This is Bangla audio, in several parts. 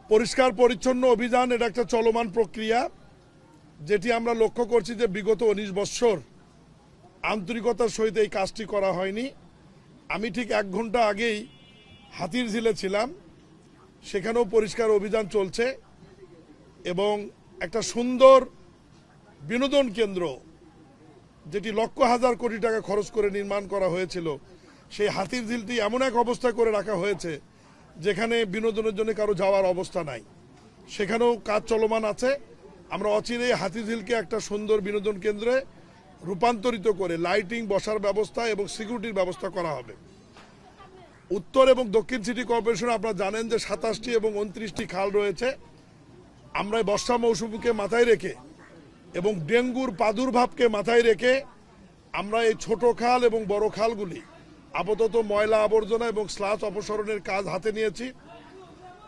পরিষ্কার পরিচ্ছন্ন অভিযান এটা একটা চলমান প্রক্রিয়া, যেটি আমরা লক্ষ্য করছি যে বিগত 19 বছর আন্তরিকতার সহিত এই কাজটি করা হয়নি। আমি ঠিক 1 ঘন্টা আগেই হাতিরঝিলে ছিলাম, সেখানেও পরিষ্কার অভিযান চলছে এবং একটা সুন্দর বিনোদন কেন্দ্র যেটি লক্ষ হাজার কোটি টাকা খরচ করে নির্মাণ করা হয়েছিল, সেই হাতিরঝিলটি এমন এক অবস্থা করে রাখা হয়েছে যেখানে বিনোদনের জন্য কারো যাওয়ার অবস্থা নাই, সেখানেও কাজ চলমান আছে। আমরা অচিরেই হাতিরঝিলকে একটা সুন্দর বিনোদন কেন্দ্রে রূপান্তরিত করে লাইটিং, বসার ব্যবস্থা এবং সিকিউরিটির ব্যবস্থা করা হবে। উত্তর এবং দক্ষিণ সিটি কর্পোরেশন আপনারা জানেন যে 27টি এবং 29টি খাল রয়েছে। আমরা বর্ষা মৌসুমকে মাথায় রেখে এবং ডেঙ্গুর প্রাদুর্ভাবকে মাথায় রেখে আমরা এই ছোট খাল এবং বড় খালগুলি আপাতত ময়লা আবর্জনা এবং স্লাচ অপসারণের কাজ হাতে নিয়েছি।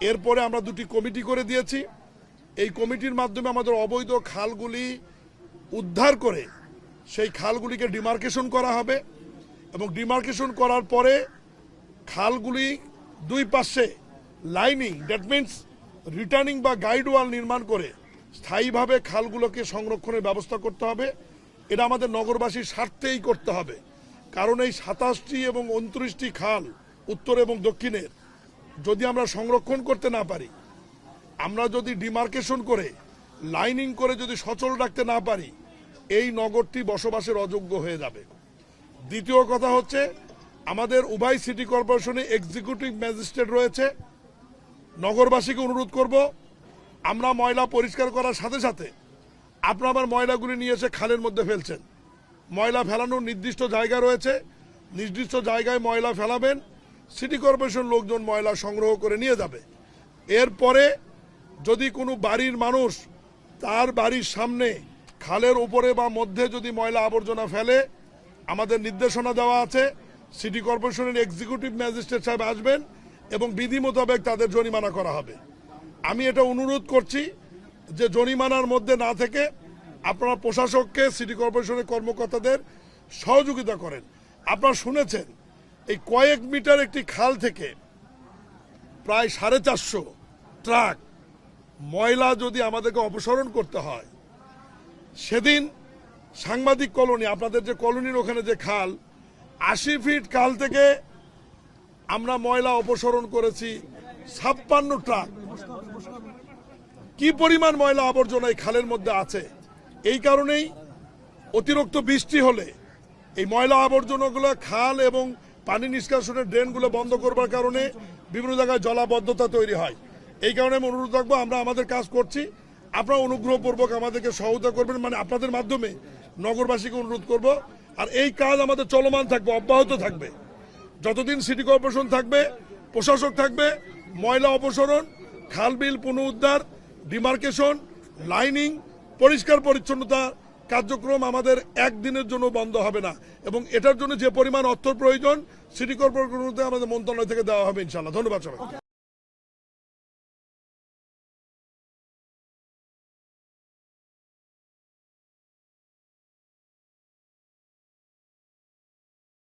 এরপরে আমরা 2টি কমিটি করে দিয়েছি। এই কমিটির মাধ্যমে আমাদের অবৈধ খালগুলি উদ্ধার করে সেই খালগুলিকে ডিমার্কেশন করা হবে এবং ডিমার্কেশন করার পরে খালগুলি 2 পাশে লাইনিং, দ্যাট মিনস রিটার্নিং বা গাইড ওয়াল নির্মাণ করে স্থায়ীভাবে খালগুলোকে সংরক্ষণের ব্যবস্থা করতে হবে। এটা আমাদের নগরবাসীর স্বার্থেই করতে হবে, কারণ এই 27টি এবং 29টি খাল উত্তর এবং দক্ষিণের যদি আমরা সংরক্ষণ করতে না পারি, আমরা যদি ডিমার্কেশন করে লাইনিং করে যদি সচল রাখতে না পারি, এই নগরটি বসবাসের অযোগ্য হয়ে যাবে। দ্বিতীয় কথা হচ্ছে, আমাদের উভয় সিটি কর্পোরেশনে এক্সিকিউটিভ ম্যাজিস্ট্রেট রয়েছে। নগরবাসীকে অনুরোধ করব, আমরা ময়লা পরিষ্কার করার সাথে সাথে আপনারা আবার ময়লাগুলি নিয়ে এসে খালের মধ্যে ফেলছেন। ময়লা ফেলানোর নির্দিষ্ট জায়গা রয়েছে, নির্দিষ্ট জায়গায় ময়লা ফেলাবেন, সিটি কর্পোরেশন লোকজন ময়লা সংগ্রহ করে নিয়ে যাবে। এরপরে যদি কোনো বাড়ির মানুষ তার বাড়ির সামনে খালের উপরে বা মধ্যে যদি ময়লা আবর্জনা ফেলে, আমাদের নির্দেশনা দেওয়া আছে, সিটি কর্পোরেশনের এক্সিকিউটিভ ম্যাজিস্ট্রেট সাহেব আসবেন এবং বিধি মোতাবেক তাদের জরিমানা করা হবে। আমি এটা অনুরোধ করছি যে জরিমানার মধ্যে না থেকে আপনারা প্রশাসককে, সিটি কর্পোরেশনের কর্মকর্তাদের সহযোগিতা করেন। আপনারা শুনেছেন এই কয়েক মিটার একটি খাল থেকে প্রায় 450 ট্রাক ময়লা যদি আমাদেরকে অপসারণ করতে হয়, সেদিন সাংবাদিক কলোনি, আপনাদের যে কলোনির ওখানে যে খাল, 80 ফিট খাল থেকে আমরা ময়লা অপসারণ করেছি 56 ট্রাক। কি পরিমাণ ময়লা আবর্জনা এই খালের মধ্যে আছে! এই কারণেই অতিরিক্ত বৃষ্টি হলে এই ময়লা আবর্জনাগুলো খাল এবং পানি নিষ্কাশনের ড্রেনগুলো বন্ধ করবার কারণে বিভিন্ন জায়গায় জলাবদ্ধতা তৈরি হয়। এই কারণে আমি অনুরোধ রাখবো, আমরা আমাদের কাজ করছি, আপনারা অনুগ্রহপূর্বক আমাদেরকে সহায়তা করবেন, মানে আপনাদের মাধ্যমে নগরবাসীকে অনুরোধ করব। আর এই কাজ আমাদের চলমান থাকবে, অব্যাহত থাকবে যতদিন সিটি কর্পোরেশন থাকবে, প্রশাসক থাকবে। ময়লা অপসারণ, খাল বিল পুনরুদ্ধার, ডিমার্কেশন, লাইনিং, পরিষ্কার পরিচ্ছন্নতা কার্যক্রম আমাদের একদিনের জন্য বন্ধ হবে না এবং এটার জন্য যে পরিমাণ অর্থ প্রয়োজন সিটি কর্পোরেশন আমাদের মন্ত্রণালয় থেকে দেওয়া হবে ইনশাআল্লাহ। ধন্যবাদ সবাই।